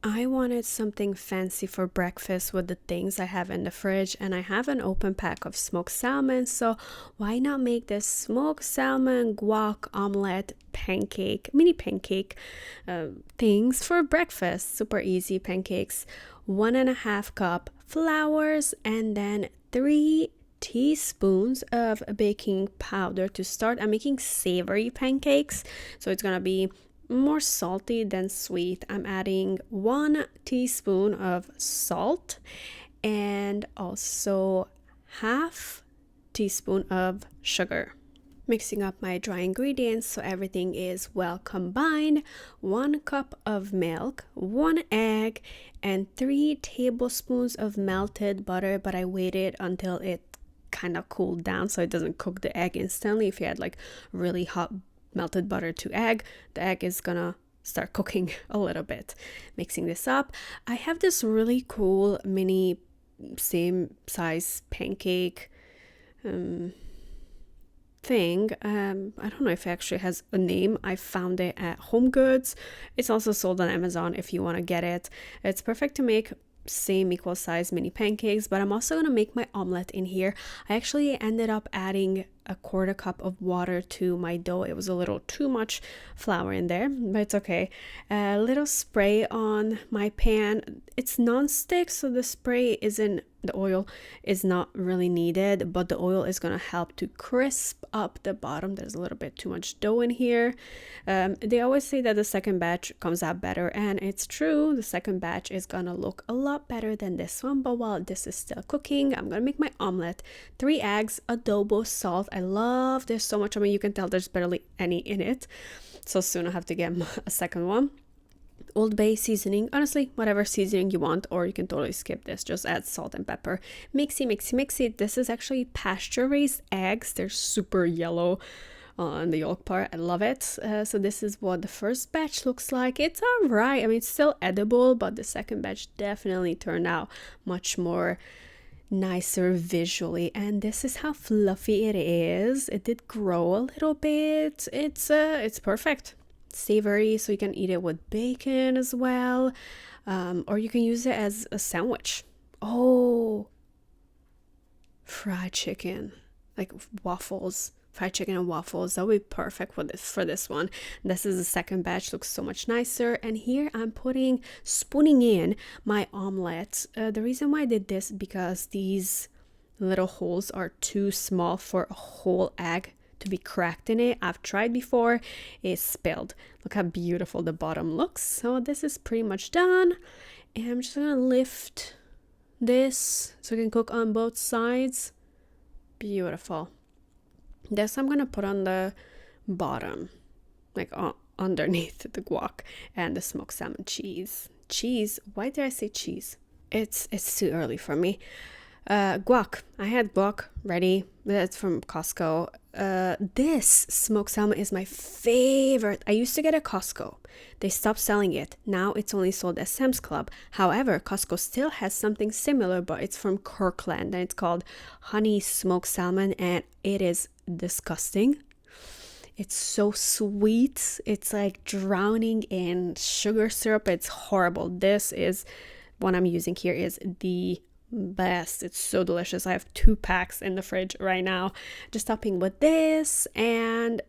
I wanted something fancy for breakfast with the things I have in the fridge, and I have an open pack of smoked salmon, so why not make this smoked salmon guac omelette pancake, mini pancake things for breakfast. Super easy pancakes. 1.5 cup flours, and then 3 teaspoons of baking powder to start. I'm making savory pancakes, so it's gonna be more salty than sweet. I'm adding 1 teaspoon of salt and also half teaspoon of sugar. Mixing up my dry ingredients so everything is well combined. 1 cup of milk, 1 egg, and 3 tablespoons of melted butter, but I waited until it kind of cooled down so it doesn't cook the egg instantly. If you had like really hot melted butter to egg, the egg is gonna start cooking a little bit. Mixing this up, I have this really cool mini same size pancake thing. I don't know if it actually has a name. I found it at Home Goods. It's also sold on Amazon if you want to get it. It's perfect to make same equal size mini pancakes, but I'm also going to make my omelet in here. I actually ended up adding 1/4 cup of water to my dough. It was a little too much flour in there, but it's okay. A little spray on my pan. It's non-stick, so the spray isn't, the oil is not really needed, but the oil is going to help to crisp up the bottom. There's a little bit too much dough in here. They always say that the second batch comes out better, and it's true. The second batch is going to look a lot better than this one, but while this is still cooking, I'm going to make my omelet. 3 eggs, adobo, salt. I love this so much. I mean, you can tell there's barely any in it, so soon I'll have to get a second one. Old Bay seasoning, honestly whatever seasoning you want, or you can totally skip this, just add salt and pepper. Mixy. This is actually pasture raised eggs. They're super yellow on the yolk part. I love it. So this is what the first batch looks like. It's all right. I mean, it's still edible, but the second batch definitely turned out much more nicer visually, and this is how fluffy it is. It did grow a little bit. It's perfect. Savory, so you can eat it with bacon as well, or you can use it as a sandwich. Oh, fried chicken, like waffles, fried chicken and waffles, that would be perfect for this one. This is the second batch, looks so much nicer. And here I'm spooning in my omelet. The reason why I did this, because these little holes are too small for a whole egg to be cracked in it. I've tried before, it spilled. Look how beautiful the bottom looks. So this is pretty much done, and I'm just gonna lift this so it can cook on both sides. Beautiful. This I'm gonna put on the bottom, like underneath the guac and the smoked salmon cheese. Why did I say cheese? It's too early for me. Guac. I had guac ready. That's from Costco. This smoked salmon is my favorite. I used to get at Costco. They stopped selling it. Now it's only sold at Sam's Club. However, Costco still has something similar, but it's from Kirkland, and it's called honey smoked salmon, and it is disgusting. It's so sweet. It's like drowning in sugar syrup. It's horrible. This is what I'm using here is the best. It's so delicious. I have 2 packs in the fridge right now. Just topping with this and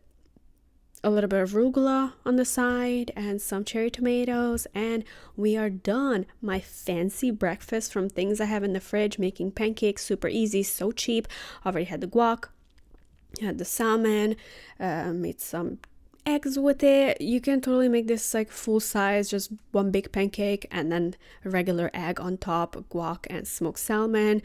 a little bit of arugula on the side and some cherry tomatoes, and we are done. My fancy breakfast from things I have in the fridge. Making pancakes, super easy, so cheap. Already had the guac, had the salmon, made some eggs with it. You can totally make this like full size, just one big pancake and then a regular egg on top, guac and smoked salmon.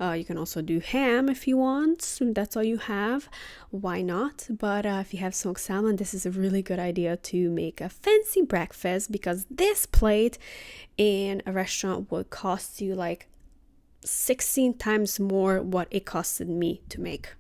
You can also do ham if you want. That's all you have, why not? But if you have smoked salmon, this is a really good idea to make a fancy breakfast, because this plate in a restaurant would cost you like 16 times more what it costed me to make.